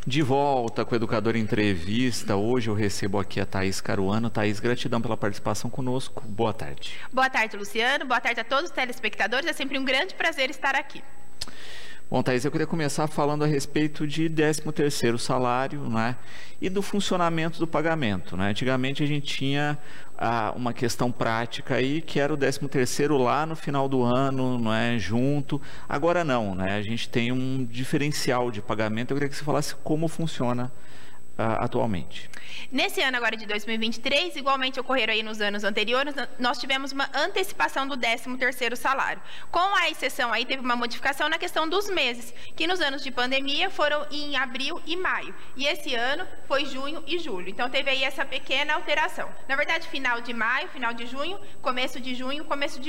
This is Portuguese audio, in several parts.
De volta com o Educador Entrevista. Hoje eu recebo aqui a Thaís Caruano. Thaís, gratidão pela participação conosco. Boa tarde. Boa tarde, Luciano. Boa tarde a todos os telespectadores. É sempre um grande prazer estar aqui. Bom, Thaís, eu queria começar falando a respeito de 13º salário, né, e do funcionamento do pagamento, né? Antigamente a gente tinha uma questão prática aí, que era o 13º lá no final do ano, não é, junto. Agora não, né? A gente tem um diferencial de pagamento. Eu queria que você falasse como funciona atualmente. Nesse ano agora de 2023, igualmente ocorreram aí nos anos anteriores, nós tivemos uma antecipação do 13º salário. Com a exceção aí, teve uma modificação na questão dos meses, que nos anos de pandemia foram em abril e maio. E esse ano foi junho e julho. Então teve aí essa pequena alteração. Na verdade, final de maio, final de junho, começo de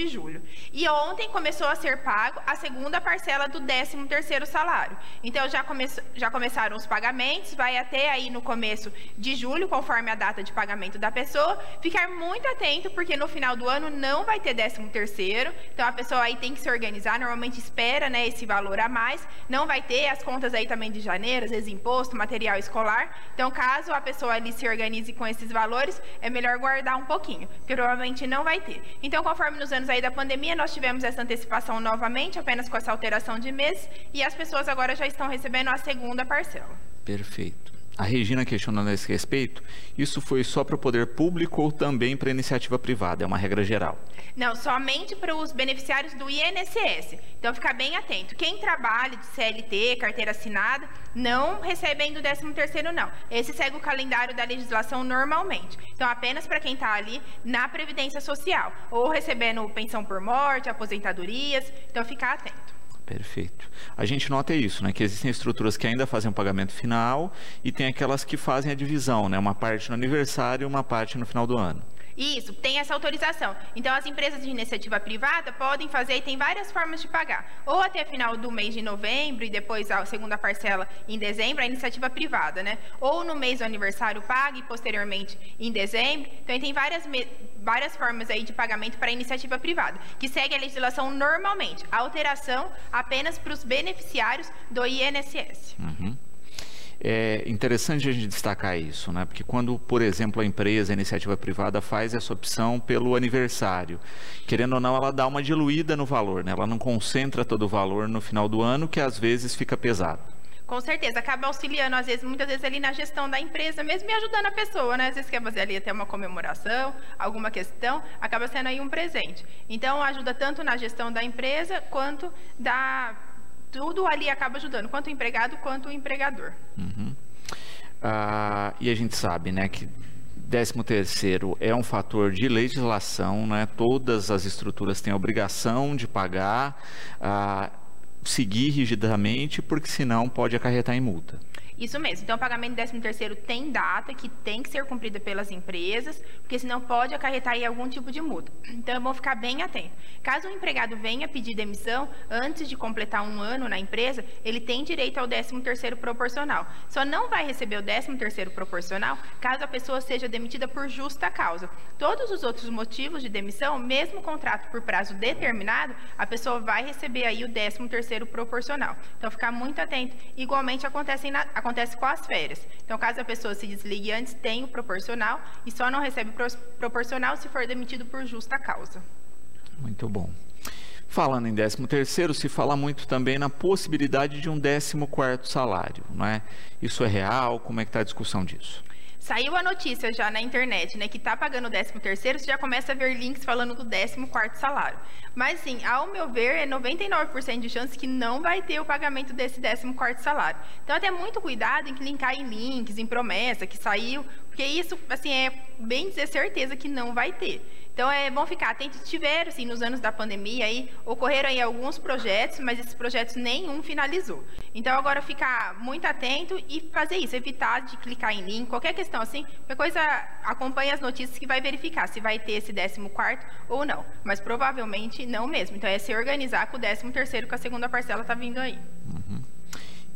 julho. E ontem começou a ser pago a segunda parcela do 13º salário. Então já começaram os pagamentos, vai até aí no começo de julho, conforme a data de pagamento da pessoa. Ficar muito atento, porque no final do ano não vai ter 13º, então a pessoa aí tem que se organizar, normalmente espera, né, esse valor a mais, não vai ter as contas aí também de janeiro, às vezes imposto, material escolar, então caso a pessoa ali se organize com esses valores, é melhor guardar um pouquinho, porque provavelmente não vai ter. Então, conforme nos anos aí da pandemia, nós tivemos essa antecipação novamente, apenas com essa alteração de mês, e as pessoas agora já estão recebendo a segunda parcela. Perfeito. A Regina questionando a esse respeito, isso foi só para o poder público ou também para a iniciativa privada? É uma regra geral? Não, somente para os beneficiários do INSS. Então, ficar bem atento. Quem trabalha de CLT, carteira assinada, não recebe ainda o 13º, não. Esse segue o calendário da legislação normalmente. Então, apenas para quem está ali na Previdência Social, ou recebendo pensão por morte, aposentadorias. Então, ficar atento. Perfeito. A gente nota isso, né, que existem estruturas que ainda fazem o pagamento final e tem aquelas que fazem a divisão, né, uma parte no aniversário e uma parte no final do ano. Isso, tem essa autorização. Então, as empresas de iniciativa privada podem fazer, e tem várias formas de pagar. Ou até final do mês de novembro e depois a segunda parcela em dezembro, a iniciativa privada, né? Ou no mês do aniversário paga e posteriormente em dezembro. Então, tem várias formas aí de pagamento para a iniciativa privada, que segue a legislação normalmente. A alteração apenas para os beneficiários do INSS. Uhum. É interessante a gente destacar isso, né? Porque quando, por exemplo, a empresa, a iniciativa privada faz essa opção pelo aniversário, querendo ou não, ela dá uma diluída no valor, né? Ela não concentra todo o valor no final do ano, que às vezes fica pesado. Com certeza, acaba auxiliando, muitas vezes ali na gestão da empresa mesmo e ajudando a pessoa, né? Às vezes quer fazer ali até uma comemoração, alguma questão, acaba sendo aí um presente. Então, ajuda tanto na gestão da empresa, quanto tudo ali acaba ajudando, quanto o empregado, quanto o empregador. Uhum. E a gente sabe, né, que 13º é um fator de legislação, né? Todas as estruturas têm a obrigação de pagar, seguir rigidamente, porque senão pode acarretar em multa. Isso mesmo. Então, o pagamento do 13º tem data que tem que ser cumprida pelas empresas, porque senão pode acarretar aí algum tipo de multa. Então, é bom ficar bem atento. Caso o empregado venha pedir demissão antes de completar um ano na empresa, ele tem direito ao 13º proporcional. Só não vai receber o 13º proporcional caso a pessoa seja demitida por justa causa. Todos os outros motivos de demissão, mesmo contrato por prazo determinado, a pessoa vai receber aí o 13º proporcional. Então, ficar muito atento. Igualmente acontece com as férias. Então, caso a pessoa se desligue antes, tem o proporcional e só não recebe proporcional se for demitido por justa causa. Muito bom. Falando em 13º, se fala muito também na possibilidade de um 14º salário, não é? Isso é real? Como é que está a discussão disso? Saiu a notícia já na internet, né, que está pagando o 13º, você já começa a ver links falando do 14º salário. Mas, sim, ao meu ver, é 99% de chance que não vai ter o pagamento desse 14º salário. Então, até muito cuidado em clicar em links, em promessa que saiu, porque isso, assim, é bem dizer certeza que não vai ter. Então, é bom ficar atento. Tiveram, assim, nos anos da pandemia, aí, ocorreram aí alguns projetos, mas esses projetos nenhum finalizou. Então, agora ficar muito atento e fazer isso, evitar de clicar em link, qualquer questão assim, qualquer coisa, acompanhe as notícias que vai verificar se vai ter esse 14º ou não. Mas provavelmente não mesmo. Então, é se organizar com o 13º, que a segunda parcela está vindo aí. Uhum.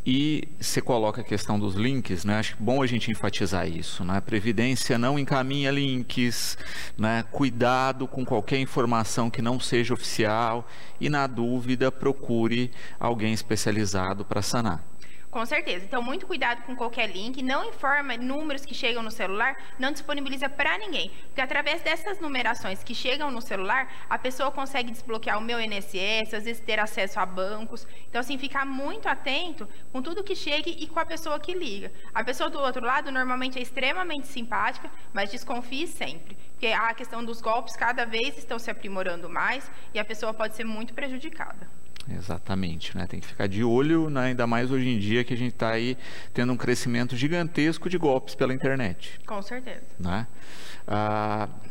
E você coloca a questão dos links, né? Acho bom a gente enfatizar isso, né? A Previdência não encaminha links, né? Cuidado com qualquer informação que não seja oficial e, na dúvida, procure alguém especializado para sanar. Com certeza. Então, muito cuidado com qualquer link, não informa números que chegam no celular, não disponibiliza para ninguém. Porque através dessas numerações que chegam no celular, a pessoa consegue desbloquear o meu INSS, às vezes ter acesso a bancos. Então, assim, ficar muito atento com tudo que chegue e com a pessoa que liga. A pessoa do outro lado normalmente é extremamente simpática, mas desconfie sempre. Porque a questão dos golpes cada vez estão se aprimorando mais e a pessoa pode ser muito prejudicada. Exatamente, né? Tem que ficar de olho, né? Ainda mais hoje em dia que a gente está aí tendo um crescimento gigantesco de golpes pela internet. Com certeza. Né?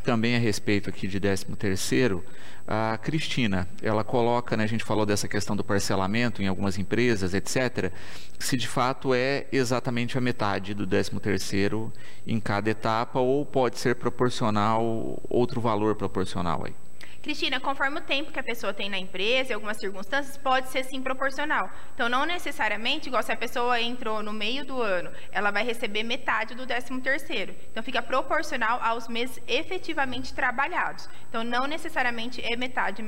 Também a respeito aqui de 13º, a Cristina, ela coloca, né, a gente falou dessa questão do parcelamento em algumas empresas, etc., se de fato é exatamente a metade do 13º em cada etapa ou pode ser proporcional, outro valor proporcional aí. Cristina, conforme o tempo que a pessoa tem na empresa, em algumas circunstâncias, pode ser sim proporcional. Então, não necessariamente, igual se a pessoa entrou no meio do ano, ela vai receber metade do 13º. Então, fica proporcional aos meses efetivamente trabalhados. Então, não necessariamente é metade.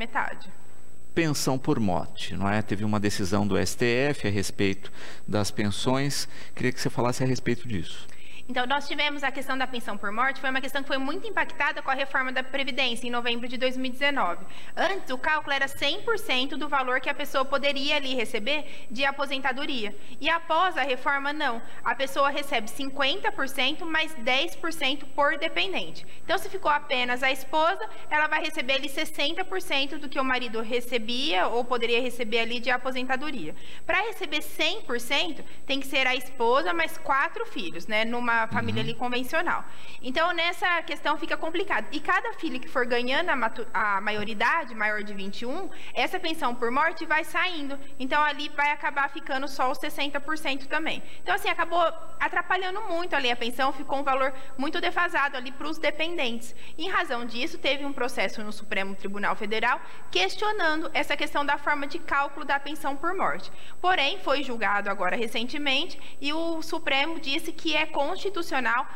Pensão por morte, não é? Teve uma decisão do STF a respeito das pensões. Queria que você falasse a respeito disso. Então, nós tivemos a questão da pensão por morte, foi uma questão que foi muito impactada com a reforma da Previdência, em novembro de 2019. Antes, o cálculo era 100% do valor que a pessoa poderia ali receber de aposentadoria. E após a reforma, não. A pessoa recebe 50% mais 10% por dependente. Então, se ficou apenas a esposa, ela vai receber ali 60% do que o marido recebia ou poderia receber ali de aposentadoria. Para receber 100%, tem que ser a esposa mais 4 filhos, né? Numa família ali convencional. Então, nessa questão fica complicado. E cada filho que for ganhando a maioridade, maior de 21, essa pensão por morte vai saindo. Então, ali vai acabar ficando só os 60% também. Então, assim, acabou atrapalhando muito ali a pensão, ficou um valor muito defasado ali para os dependentes. Em razão disso, teve um processo no Supremo Tribunal Federal questionando essa questão da forma de cálculo da pensão por morte. Porém, foi julgado agora recentemente e o Supremo disse que é constitucional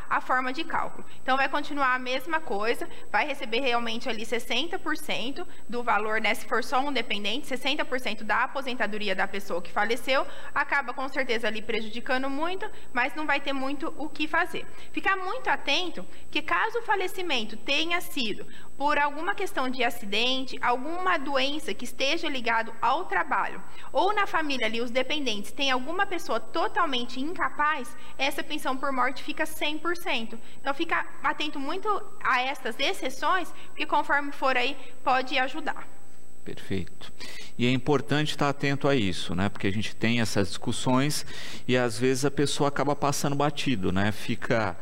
a forma de cálculo. Então, vai continuar a mesma coisa, vai receber realmente ali 60% do valor, né, se for só um dependente, 60% da aposentadoria da pessoa que faleceu, acaba com certeza ali prejudicando muito, mas não vai ter muito o que fazer. Ficar muito atento que caso o falecimento tenha sido por alguma questão de acidente, alguma doença que esteja ligado ao trabalho, ou na família ali os dependentes tem alguma pessoa totalmente incapaz, essa pensão por morte fica 100%. Então, fica atento muito a essas exceções, porque conforme for aí, pode ajudar. Perfeito. E é importante estar atento a isso, né? Porque a gente tem essas discussões e às vezes a pessoa acaba passando batido, né? Fica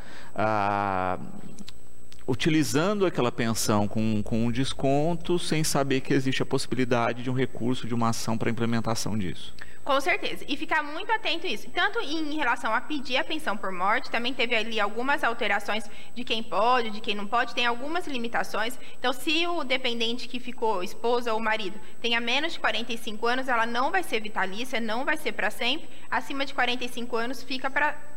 utilizando aquela pensão com um desconto sem saber que existe a possibilidade de um recurso, de uma ação para implementação disso. Com certeza, e ficar muito atento a isso. Tanto em relação a pedir a pensão por morte, também teve ali algumas alterações de quem pode, de quem não pode, tem algumas limitações. Então, se o dependente que ficou, esposa ou marido, tenha menos de 45 anos, ela não vai ser vitalícia, não vai ser para sempre. Acima de 45 anos,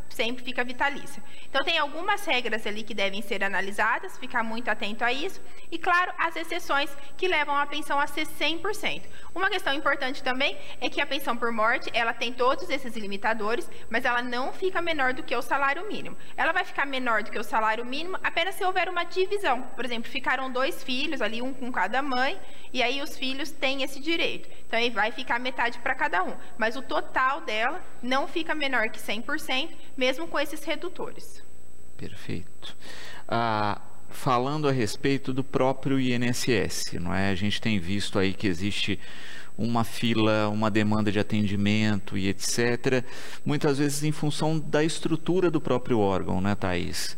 sempre fica vitalícia. Então, tem algumas regras ali que devem ser analisadas, ficar muito atento a isso. E, claro, as exceções que levam a pensão a ser 100%. Uma questão importante também é que a pensão por morte, ela tem todos esses limitadores, mas ela não fica menor do que o salário mínimo. Ela vai ficar menor do que o salário mínimo apenas se houver uma divisão. Por exemplo, ficaram 2 filhos, ali um com cada mãe, e aí os filhos têm esse direito. Então, aí vai ficar metade para cada um. Mas o total dela não fica menor que 100%, mesmo com esses redutores. Perfeito. Falando a respeito do próprio INSS, não é? A gente tem visto aí que existe uma fila, uma demanda de atendimento e etc. Muitas vezes em função da estrutura do próprio órgão, né, Thaís?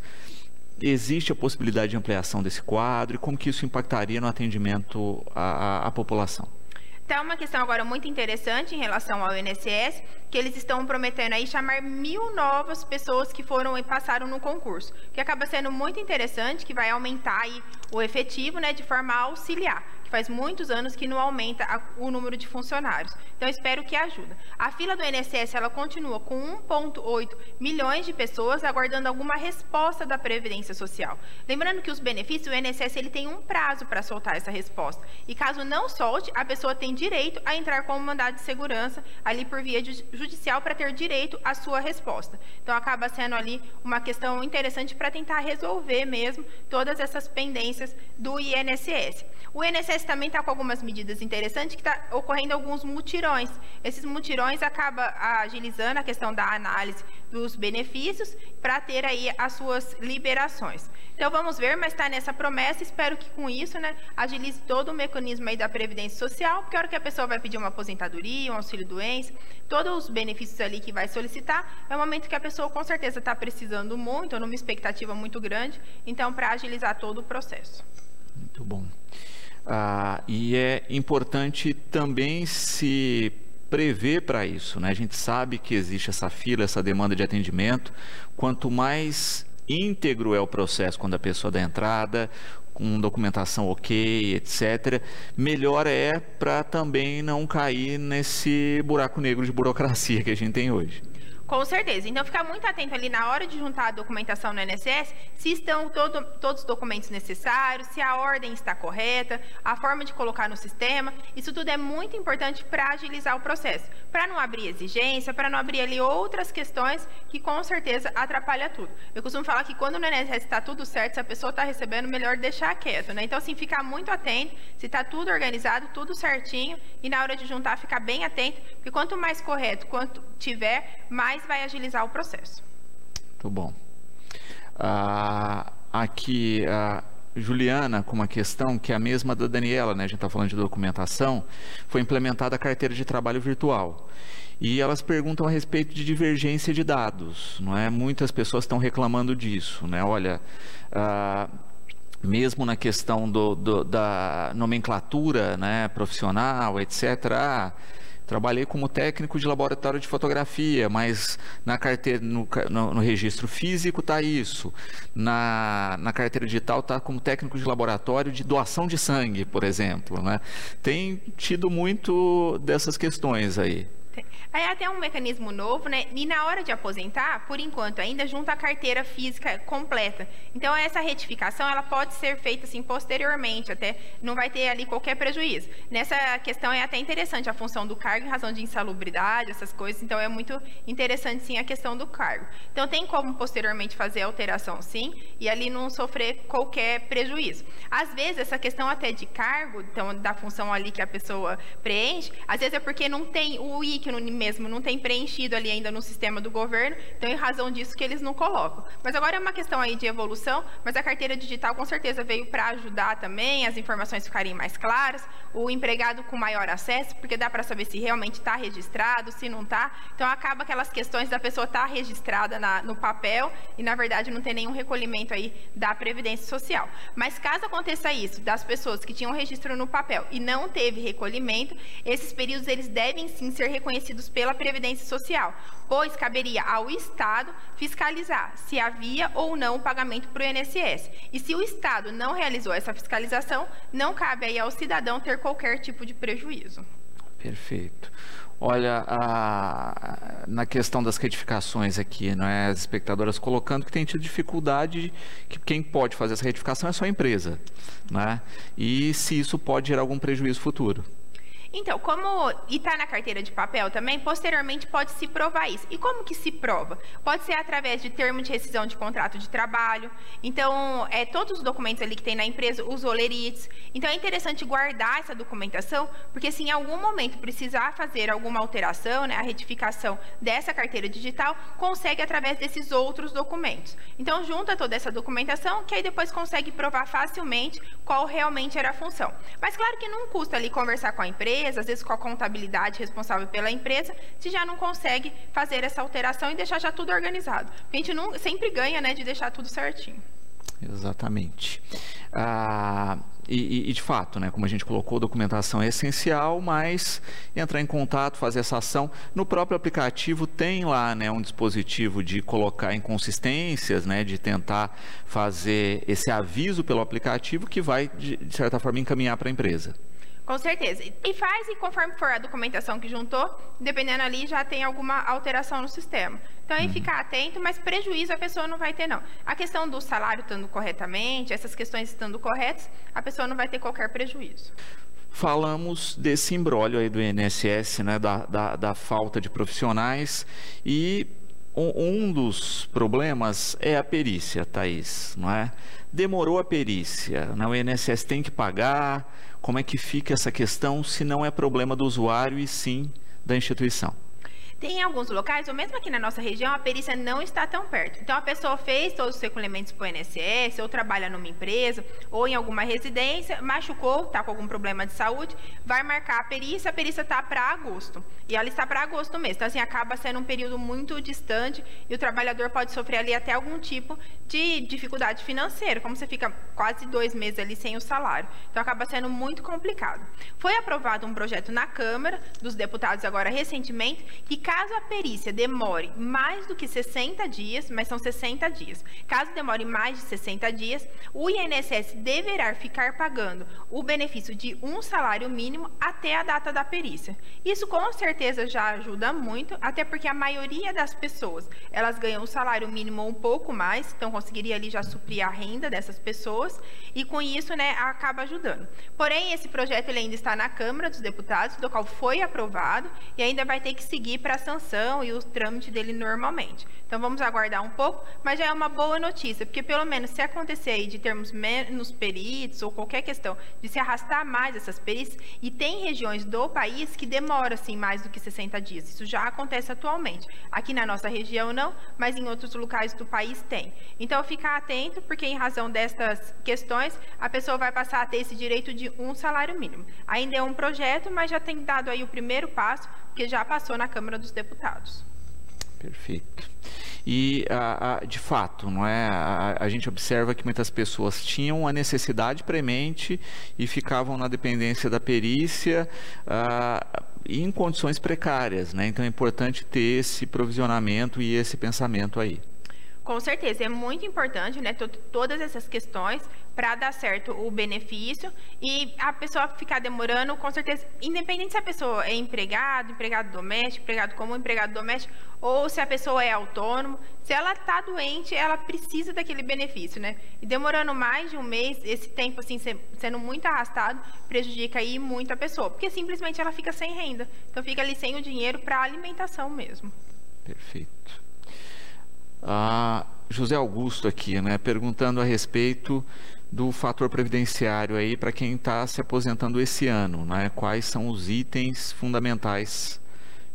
Existe a possibilidade de ampliação desse quadro e como que isso impactaria no atendimento à população? Então, uma questão agora muito interessante em relação ao INSS, que eles estão prometendo aí chamar 1.000 novas pessoas que foram e passaram no concurso, que acaba sendo muito interessante, que vai aumentar aí o efetivo, né, de forma a auxiliar, que faz muitos anos que não aumenta o número de funcionários. Então, espero que ajude. A fila do INSS, ela continua com 1,8 milhões de pessoas aguardando alguma resposta da Previdência Social. Lembrando que os benefícios, o INSS ele tem um prazo para soltar essa resposta. E caso não solte, a pessoa tem direito a entrar com um mandado de segurança ali por via judicial para ter direito à sua resposta. Então, acaba sendo ali uma questão interessante para tentar resolver mesmo todas essas pendências do INSS. O INSS também está com algumas medidas interessantes, que está ocorrendo alguns mutirões. Esses mutirões acabam agilizando a questão da análise dos benefícios para ter aí as suas liberações. Então, vamos ver, mas está nessa promessa, espero que com isso, né, agilize todo o mecanismo aí da Previdência Social, porque a hora que a pessoa vai pedir uma aposentadoria, um auxílio-doença, todos os benefícios ali que vai solicitar, é um momento que a pessoa com certeza está precisando muito, ou numa expectativa muito grande, então, para agilizar todo o processo. Muito bom. E é importante também se prever para isso, né? A gente sabe que existe essa fila, essa demanda de atendimento. Quanto mais íntegro é o processo quando a pessoa dá entrada, com documentação ok, etc., melhor é para também não cair nesse buraco negro de burocracia que a gente tem hoje. Com certeza. Então, ficar muito atento ali na hora de juntar a documentação no INSS, se estão todos os documentos necessários, se a ordem está correta, a forma de colocar no sistema. Isso tudo é muito importante para agilizar o processo, para não abrir exigência, para não abrir ali outras questões que com certeza atrapalham tudo. Eu costumo falar que quando no INSS está tudo certo, se a pessoa está recebendo, melhor deixar quieto, né? Então, assim, ficar muito atento, se está tudo organizado, tudo certinho, e na hora de juntar, ficar bem atento, porque quanto mais correto, quanto tiver, mais vai agilizar o processo. Muito bom. Aqui, a Juliana, com uma questão que é a mesma da Daniela, né? A gente está falando de documentação, foi implementada a carteira de trabalho virtual. E elas perguntam a respeito de divergência de dados, não é? Muitas pessoas estão reclamando disso, né? Olha, mesmo na questão da nomenclatura, né, profissional, etc., trabalhei como técnico de laboratório de fotografia, mas na carteira, no registro físico está isso. Na carteira digital está como técnico de laboratório de doação de sangue, por exemplo, né? Tem tido muito dessas questões aí. Aí até um mecanismo novo, né? E na hora de aposentar, por enquanto, ainda junta a carteira física completa. Então, essa retificação, ela pode ser feita, assim, posteriormente, até não vai ter ali qualquer prejuízo. Nessa questão é até interessante a função do cargo em razão de insalubridade, essas coisas. Então, é muito interessante, sim, a questão do cargo. Então, tem como posteriormente fazer a alteração, sim, e ali não sofrer qualquer prejuízo. Às vezes, essa questão até de cargo, então, da função ali que a pessoa preenche, às vezes é porque não tem o IC mesmo, não tem preenchido ali ainda no sistema do governo, então em razão disso que eles não colocam. Mas agora é uma questão aí de evolução, mas a carteira digital com certeza veio para ajudar também, as informações ficarem mais claras, o empregado com maior acesso, porque dá para saber se realmente está registrado, se não está. Então acaba aquelas questões da pessoa estar registrada no papel e na verdade não tem nenhum recolhimento aí da Previdência Social. Mas caso aconteça isso, das pessoas que tinham registro no papel e não teve recolhimento, esses períodos eles devem sim ser reconhecidos pela Previdência Social, pois caberia ao Estado fiscalizar se havia ou não o pagamento para o INSS. E se o Estado não realizou essa fiscalização, não cabe aí ao cidadão ter qualquer tipo de prejuízo. Perfeito. Olha, na questão das retificações aqui, né, as espectadoras colocando que tem tido dificuldade, que quem pode fazer essa retificação é só a empresa, né? E se isso pode gerar algum prejuízo futuro. Então, e está na carteira de papel também, posteriormente pode se provar isso. E como que se prova? Pode ser através de termo de rescisão de contrato de trabalho. Então, todos os documentos ali que tem na empresa, os olerites. Então, é interessante guardar essa documentação, porque se em algum momento precisar fazer alguma alteração, né, a retificação dessa carteira digital, consegue através desses outros documentos. Então, junta toda essa documentação, que aí depois consegue provar facilmente qual realmente era a função. Mas, claro que não custa ali conversar com a empresa, às vezes com a contabilidade responsável pela empresa, se já não consegue fazer essa alteração e deixar já tudo organizado. A gente sempre ganha, né, de deixar tudo certinho. Exatamente. De fato, né, como a gente colocou, documentação é essencial, mas entrar em contato, fazer essa ação. No próprio aplicativo tem lá, né, um dispositivo de colocar inconsistências, né, de tentar fazer esse aviso pelo aplicativo que vai, de certa forma, encaminhar para a empresa. Com certeza. E conforme for a documentação que juntou, dependendo ali, já tem alguma alteração no sistema. Então, aí ficar atento, mas prejuízo a pessoa não vai ter, não. A questão do salário estando corretamente, essas questões estando corretas, a pessoa não vai ter qualquer prejuízo. Falamos desse imbróglio aí do INSS, né, da falta de profissionais, e um dos problemas é a perícia, Thaís, não é? Demorou a perícia, né? O INSS tem que pagar. Como é que fica essa questão se não é problema do usuário e sim da instituição? Tem alguns locais, ou mesmo aqui na nossa região, a perícia não está tão perto. Então, a pessoa fez todos os recolhimentos para o INSS, ou trabalha numa empresa, ou em alguma residência, machucou, está com algum problema de saúde, vai marcar a perícia está para agosto. E ela está para agosto mesmo. Então, assim, acaba sendo um período muito distante e o trabalhador pode sofrer ali até algum tipo de dificuldade financeira, como você fica quase 2 meses ali sem o salário. Então, acaba sendo muito complicado. Foi aprovado um projeto na Câmara dos Deputados agora recentemente, que caso a perícia demore mais do que 60 dias, mas são 60 dias, caso demore mais de 60 dias, o INSS deverá ficar pagando o benefício de um salário mínimo até a data da perícia. Isso com certeza já ajuda muito, até porque a maioria das pessoas, elas ganham o salário mínimo um pouco mais, então conseguiria ali já suprir a renda dessas pessoas, e com isso, né, acaba ajudando. Porém, esse projeto ele ainda está na Câmara dos Deputados, do qual foi aprovado, e ainda vai ter que seguir para a sanção e o trâmite dele normalmente. Então, vamos aguardar um pouco, mas já é uma boa notícia, porque pelo menos se acontecer aí de termos menos peritos ou qualquer questão de se arrastar mais essas perícias, e tem regiões do país que demoram assim mais do que 60 dias. Isso já acontece atualmente. Aqui na nossa região não, mas em outros locais do país tem. Então, ficar atento, porque em razão destas questões, a pessoa vai passar a ter esse direito de um salário mínimo. Ainda é um projeto, mas já tem dado aí o primeiro passo, que já passou na Câmara dos Deputados. Perfeito. E, de fato, não é? A gente observa que muitas pessoas tinham a necessidade premente e ficavam na dependência da perícia em condições precárias, né? Então é importante ter esse provisionamento e esse pensamento aí. Com certeza, é muito importante, né, todas essas questões para dar certo o benefício, e a pessoa ficar demorando, com certeza, independente se a pessoa é empregado doméstico, empregado comum, empregado doméstico, ou se a pessoa é autônomo, se ela está doente, ela precisa daquele benefício, né? E demorando mais de um mês, esse tempo assim sendo muito arrastado, prejudica aí muito a pessoa, porque simplesmente ela fica sem renda, então fica ali sem o dinheiro para alimentação mesmo. Perfeito. José Augusto aqui, né, perguntando a respeito do fator previdenciário aí para quem está se aposentando esse ano, né? Quais são os itens fundamentais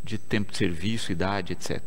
de tempo de serviço, idade, etc.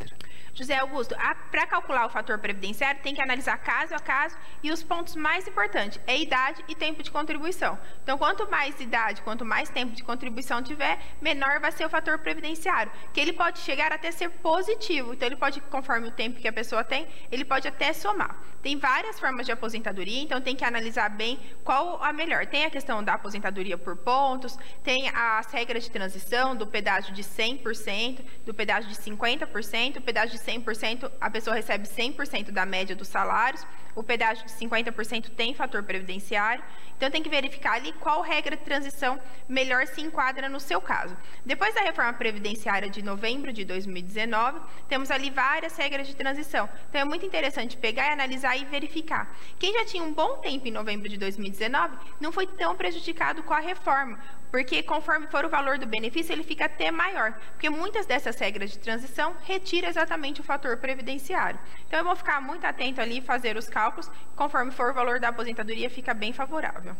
José Augusto, para calcular o fator previdenciário, tem que analisar caso a caso, e os pontos mais importantes é idade e tempo de contribuição. Então, quanto mais idade, quanto mais tempo de contribuição tiver, menor vai ser o fator previdenciário, que ele pode chegar até ser positivo. Então, ele pode, conforme o tempo que a pessoa tem, ele pode até somar. Tem várias formas de aposentadoria, então tem que analisar bem qual a melhor. Tem a questão da aposentadoria por pontos, tem as regras de transição, do pedágio de 100%, do pedágio de 50%, o pedágio de 100%, a pessoa recebe 100% da média dos salários, o pedágio de 50% tem fator previdenciário, então tem que verificar ali qual regra de transição melhor se enquadra no seu caso. Depois da reforma previdenciária de novembro de 2019, temos ali várias regras de transição, então é muito interessante pegar e analisar e verificar. Quem já tinha um bom tempo em novembro de 2019, não foi tão prejudicado com a reforma, porque conforme for o valor do benefício, ele fica até maior, porque muitas dessas regras de transição retiram exatamente o fator previdenciário. Então, é bom ficar muito atento ali e fazer os cálculos, conforme for o valor da aposentadoria, fica bem favorável.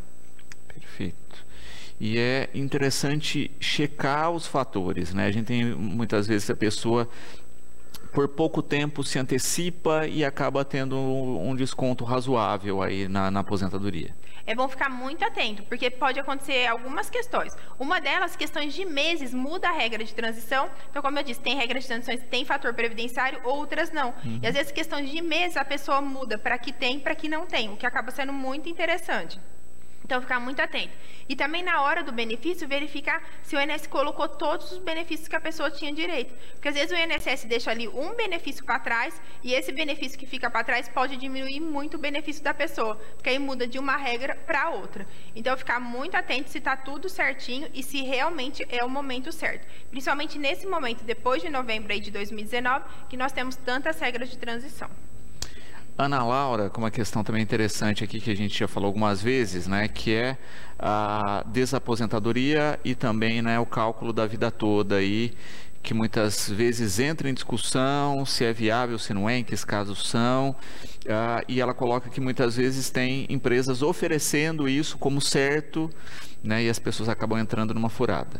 Perfeito. E é interessante checar os fatores, né? A gente tem, muitas vezes, a pessoa, por pouco tempo, se antecipa e acaba tendo um desconto razoável aí na aposentadoria. é bom ficar muito atento, porque pode acontecer algumas questões. Uma delas, questões de meses, muda a regra de transição. Então, como eu disse, tem regra de transição, tem fator previdenciário, outras não. E às vezes, questões de meses, a pessoa muda para que tem, para que não tem, o que acaba sendo muito interessante. Então, ficar muito atento. E também, na hora do benefício, verificar se o INSS colocou todos os benefícios que a pessoa tinha direito. Porque, às vezes, o INSS deixa ali um benefício para trás e esse benefício que fica para trás pode diminuir muito o benefício da pessoa, porque aí muda de uma regra para outra. Então, ficar muito atento se está tudo certinho e se realmente é o momento certo. Principalmente nesse momento, depois de novembro aí de 2019, que nós temos tantas regras de transição. Ana Laura, com uma questão também interessante aqui que a gente já falou algumas vezes, né, que é a desaposentadoria e também, né, o cálculo da vida toda aí, que muitas vezes entra em discussão se é viável, se não é, em que casos são, e ela coloca que muitas vezes tem empresas oferecendo isso como certo, né, e as pessoas acabam entrando numa furada.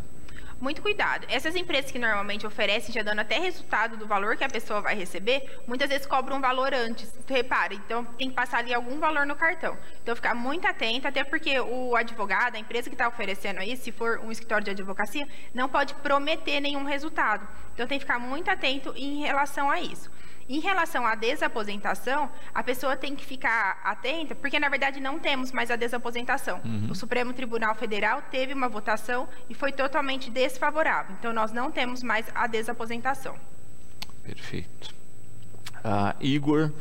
Muito cuidado. Essas empresas que normalmente oferecem, já dando até resultado do valor que a pessoa vai receber, muitas vezes cobram um valor antes. Repare, então tem que passar ali algum valor no cartão. Então, ficar muito atento, até porque o advogado, a empresa que está oferecendo aí, se for um escritório de advocacia, não pode prometer nenhum resultado. Então, tem que ficar muito atento em relação a isso. Em relação à desaposentação, a pessoa tem que ficar atenta, porque na verdade não temos mais a desaposentação. O Supremo Tribunal Federal teve uma votação e foi totalmente desfavorável. Então, nós não temos mais a desaposentação. Perfeito. Igor,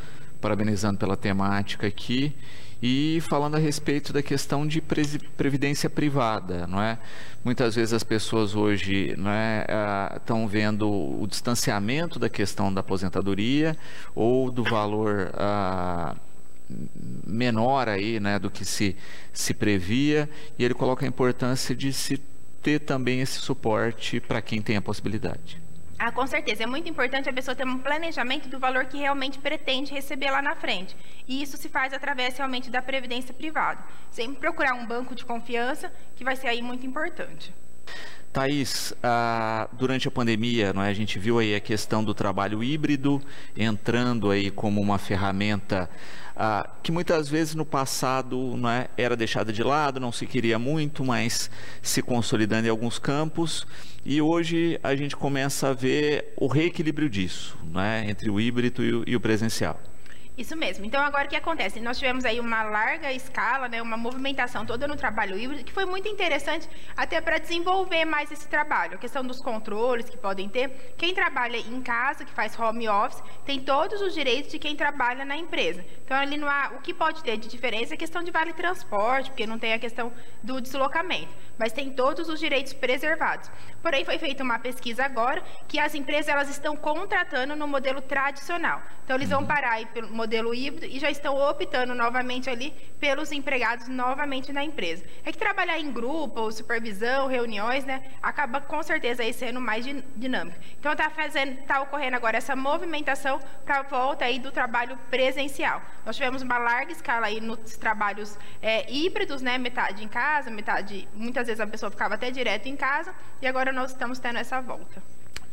parabenizando pela temática aqui. E falando a respeito da questão de previdência privada, não é? Muitas vezes as pessoas hoje, não é, estão vendo o distanciamento da questão da aposentadoria ou do valor menor aí, né, do que se previa, e ele coloca a importância de se ter também esse suporte para quem tem a possibilidade. Com certeza. É muito importante a pessoa ter um planejamento do valor que realmente pretende receber lá na frente. E isso se faz através realmente da previdência privada. Sempre procurar um banco de confiança, que vai ser aí muito importante. Thaís, durante a pandemia, não é, a gente viu aí a questão do trabalho híbrido entrando aí como uma ferramenta que muitas vezes no passado, não é, era deixada de lado, não se queria muito, mas se consolidando em alguns campos. E hoje a gente começa a ver o reequilíbrio disso, não é, entre o híbrido e o presencial. Isso mesmo. Então, agora o que acontece? Nós tivemos aí uma larga escala, né, uma movimentação toda no trabalho híbrido, que foi muito interessante até para desenvolver mais esse trabalho. A questão dos controles que podem ter. Quem trabalha em casa, que faz home office, tem todos os direitos de quem trabalha na empresa. Então, ali não há, o que pode ter de diferença é a questão de vale transporte, porque não tem a questão do deslocamento, mas tem todos os direitos preservados. Porém, foi feita uma pesquisa agora que as empresas elas estão contratando no modelo tradicional. Então, eles vão parar aí pelo modelo híbrido e já estão optando novamente ali pelos empregados novamente na empresa. É que trabalhar em grupo, supervisão, reuniões, né, acaba com certeza aí sendo mais dinâmico. Então, está ocorrendo agora essa movimentação para a volta aí do trabalho presencial. Nós tivemos uma larga escala aí nos trabalhos híbridos, né, metade em casa, metade, muitas vezes a pessoa ficava até direto em casa, e agora nós estamos tendo essa volta.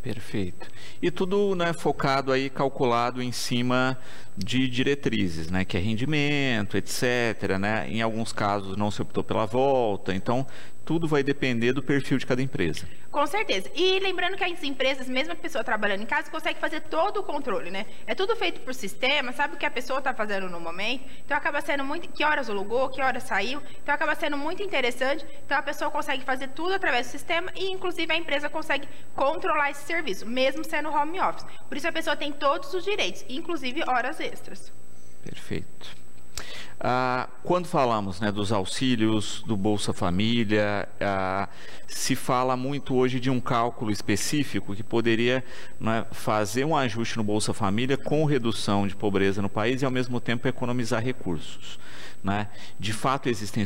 Perfeito. E tudo, né, focado aí, calculado em cima de diretrizes, né, que é rendimento, etc, né? Em alguns casos não se optou pela volta, então tudo vai depender do perfil de cada empresa. Com certeza. E lembrando que as empresas, mesmo a pessoa trabalhando em casa, consegue fazer todo o controle, né? É tudo feito por sistema, sabe o que a pessoa está fazendo no momento, então acaba sendo muito, que horas alugou, que horas saiu, então acaba sendo muito interessante, então a pessoa consegue fazer tudo através do sistema e inclusive a empresa consegue controlar esse serviço, mesmo sendo home office. Por isso a pessoa tem todos os direitos, inclusive horas extras. Perfeito. Quando falamos, né, dos auxílios do Bolsa Família, se fala muito hoje de um cálculo específico que poderia, né, fazer um ajuste no Bolsa Família com redução de pobreza no país e ao mesmo tempo economizar recursos, né? De fato existem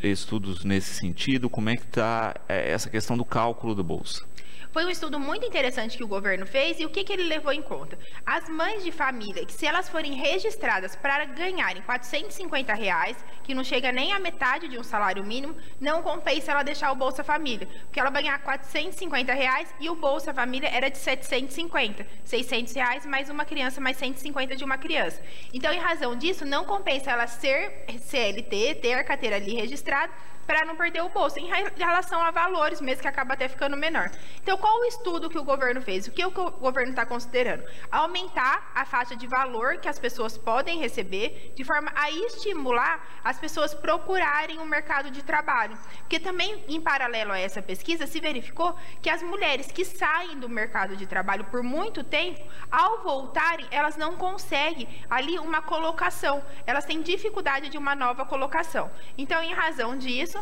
estudos nesse sentido. Como é que está essa questão do cálculo do Bolsa? Foi um estudo muito interessante que o governo fez e o que ele levou em conta? As mães de família, que se elas forem registradas para ganharem R$450, que não chega nem a metade de um salário mínimo, não compensa ela deixar o Bolsa Família, porque ela vai ganhar R$450 e o Bolsa Família era de 750, R$600 mais uma criança, mais 150 de uma criança. Então, em razão disso, não compensa ela ser CLT, ter a carteira ali registrada, para não perder o bolso, em relação a valores mesmo, que acaba até ficando menor. Então, qual o estudo que o governo fez? O que o governo está considerando? Aumentar a faixa de valor que as pessoas podem receber, de forma a estimular as pessoas procurarem o mercado de trabalho. Porque também, em paralelo a essa pesquisa, se verificou que as mulheres que saem do mercado de trabalho por muito tempo, ao voltarem, elas não conseguem ali uma colocação. Elas têm dificuldade de uma nova colocação. Então, em razão disso,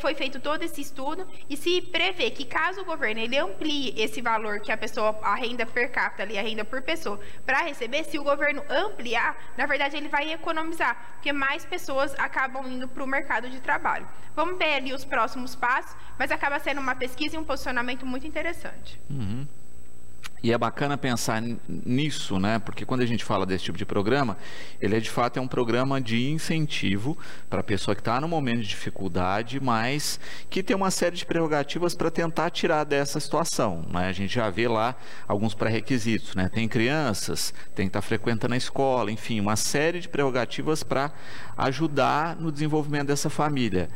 foi feito todo esse estudo e se prevê que caso o governo ele amplie esse valor que a pessoa, a renda per capita, ali, a renda por pessoa, para receber, se o governo ampliar, na verdade ele vai economizar, porque mais pessoas acabam indo para o mercado de trabalho. Vamos ver ali os próximos passos, mas acaba sendo uma pesquisa e um posicionamento muito interessante. Uhum. E é bacana pensar nisso, né? Porque quando a gente fala desse tipo de programa, ele de fato é um programa de incentivo para a pessoa que está no momento de dificuldade, mas que tem uma série de prerrogativas para tentar tirar dessa situação, né? A gente já vê lá alguns pré-requisitos, né? Tem crianças, tem que estar frequentando a escola, enfim, uma série de prerrogativas para ajudar no desenvolvimento dessa família.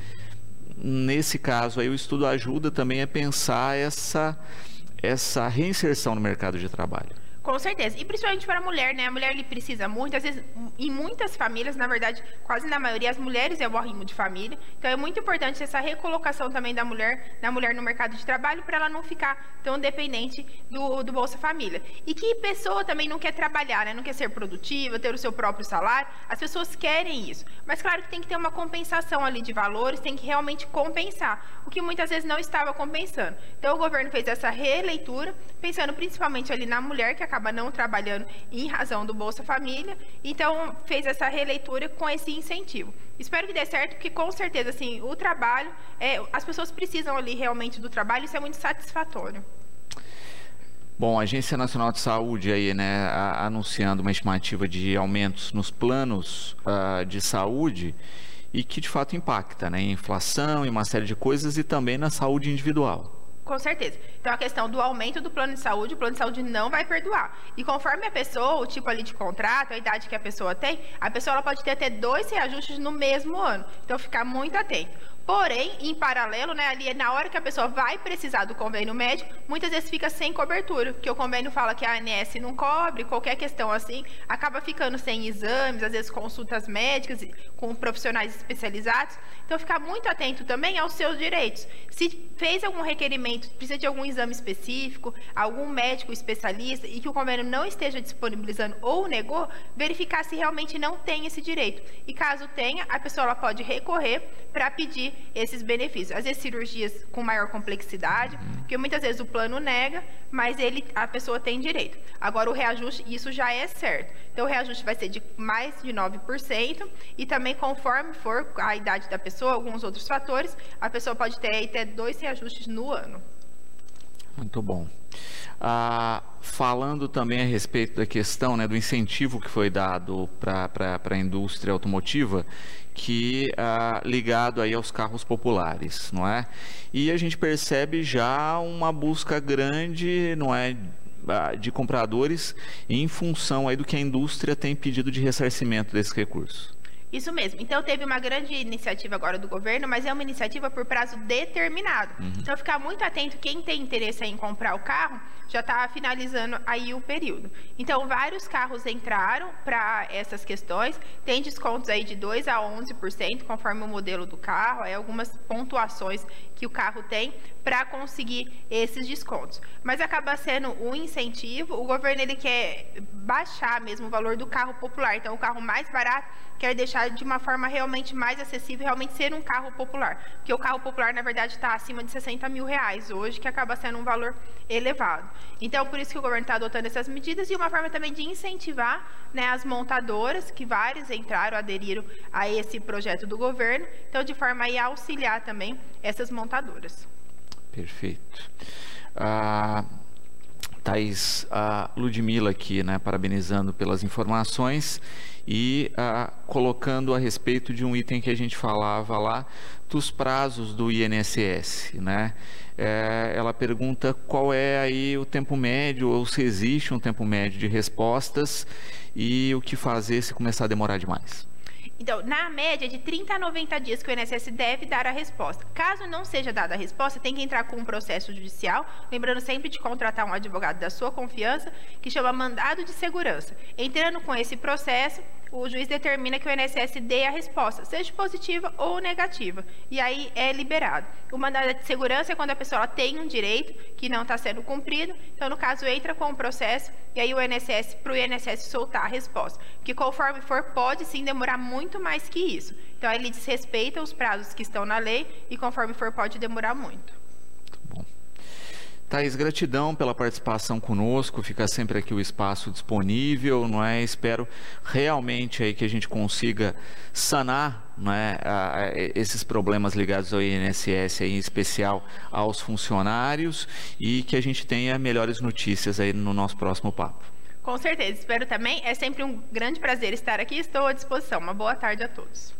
Nesse caso aí, o estudo ajuda também a pensar essa reinserção no mercado de trabalho. Com certeza, e principalmente para a mulher, né? A mulher ele precisa muito, às vezes, em muitas famílias, na verdade, quase na maioria, as mulheres é o arrimo de família. Então, é muito importante essa recolocação também da mulher no mercado de trabalho, para ela não ficar tão dependente do Bolsa Família. E que pessoa também não quer trabalhar, né? Não quer ser produtiva, ter o seu próprio salário. As pessoas querem isso. Mas, claro que tem que ter uma compensação ali de valores, tem que realmente compensar, o que muitas vezes não estava compensando. Então, o governo fez essa releitura, pensando principalmente ali na mulher, que acaba não trabalhando em razão do Bolsa Família, então fez essa releitura com esse incentivo. Espero que dê certo, porque com certeza assim, o trabalho, as pessoas precisam ali realmente do trabalho, isso é muito satisfatório. Bom, a Agência Nacional de Saúde aí, né, anunciando uma estimativa de aumentos nos planos de saúde e que de fato impacta, né, em inflação, em uma série de coisas e também na saúde individual. Com certeza. Então, a questão do aumento do plano de saúde, o plano de saúde não vai perdoar. E conforme a pessoa, o tipo ali de contrato, a idade que a pessoa tem, a pessoa ela pode ter até 2 reajustes no mesmo ano. Então, ficar muito atento. Porém, em paralelo, né, ali na hora que a pessoa vai precisar do convênio médico, muitas vezes fica sem cobertura, porque o convênio fala que a ANS não cobre, qualquer questão assim, acaba ficando sem exames, às vezes consultas médicas com profissionais especializados. Então, ficar muito atento também aos seus direitos. Se fez algum requerimento, precisa de algum exame específico, algum médico especialista e que o convênio não esteja disponibilizando ou negou, verificar se realmente não tem esse direito. E caso tenha, a pessoa ela pode recorrer para pedir esses benefícios. Às vezes cirurgias com maior complexidade, porque muitas vezes o plano nega, mas a pessoa tem direito. Agora o reajuste, isso já é certo. Então o reajuste vai ser de mais de 9% e também conforme for a idade da pessoa, alguns outros fatores, a pessoa pode ter até 2 reajustes no ano. Muito bom. Falando também a respeito da questão, né, do incentivo que foi dado para a indústria automotiva, que ligado aí aos carros populares, não é? E a gente percebe já uma busca grande, não é, de compradores em função aí do que a indústria tem pedido de ressarcimento desses recursos. Isso mesmo. Então, teve uma grande iniciativa agora do governo, mas é uma iniciativa por prazo determinado. Então, ficar muito atento, quem tem interesse em comprar o carro, já está finalizando aí o período. Então, vários carros entraram para essas questões, tem descontos aí de 2% a 11%, conforme o modelo do carro, algumas pontuações que o carro tem para conseguir esses descontos. Mas acaba sendo um incentivo, o governo ele quer baixar mesmo o valor do carro popular, então o carro mais barato quer deixar de uma forma realmente mais acessível, realmente ser um carro popular, porque o carro popular na verdade está acima de R$60 mil hoje, que acaba sendo um valor elevado. Então, por isso que o governo está adotando essas medidas e uma forma também de incentivar, né, as montadoras, que várias entraram, aderiram a esse projeto do governo, então de forma a auxiliar também essas montadoras. Perfeito. Thaís, a Ludmila aqui, né, parabenizando pelas informações e colocando a respeito de um item que a gente falava lá, dos prazos do INSS, né? Ela pergunta qual é aí o tempo médio, ou se existe um tempo médio de respostas e o que fazer se começar a demorar demais. Então, na média de 30 a 90 dias que o INSS deve dar a resposta. Caso não seja dada a resposta, tem que entrar com um processo judicial, lembrando sempre de contratar um advogado da sua confiança, que chama mandado de segurança. Entrando com esse processo, o juiz determina que o INSS dê a resposta, seja positiva ou negativa, e aí é liberado. O mandado de segurança é quando a pessoa tem um direito que não está sendo cumprido, então no caso entra com o processo, e aí o INSS, para o INSS soltar a resposta, que conforme for, pode sim demorar muito mais que isso. Então ele desrespeita os prazos que estão na lei, e conforme for, pode demorar muito. Thaís, gratidão pela participação conosco, fica sempre aqui o espaço disponível, não é? Espero realmente aí que a gente consiga sanar, não é, esses problemas ligados ao INSS, aí, em especial aos funcionários, e que a gente tenha melhores notícias aí no nosso próximo papo. Com certeza, espero também. É sempre um grande prazer estar aqui, estou à disposição. Uma boa tarde a todos.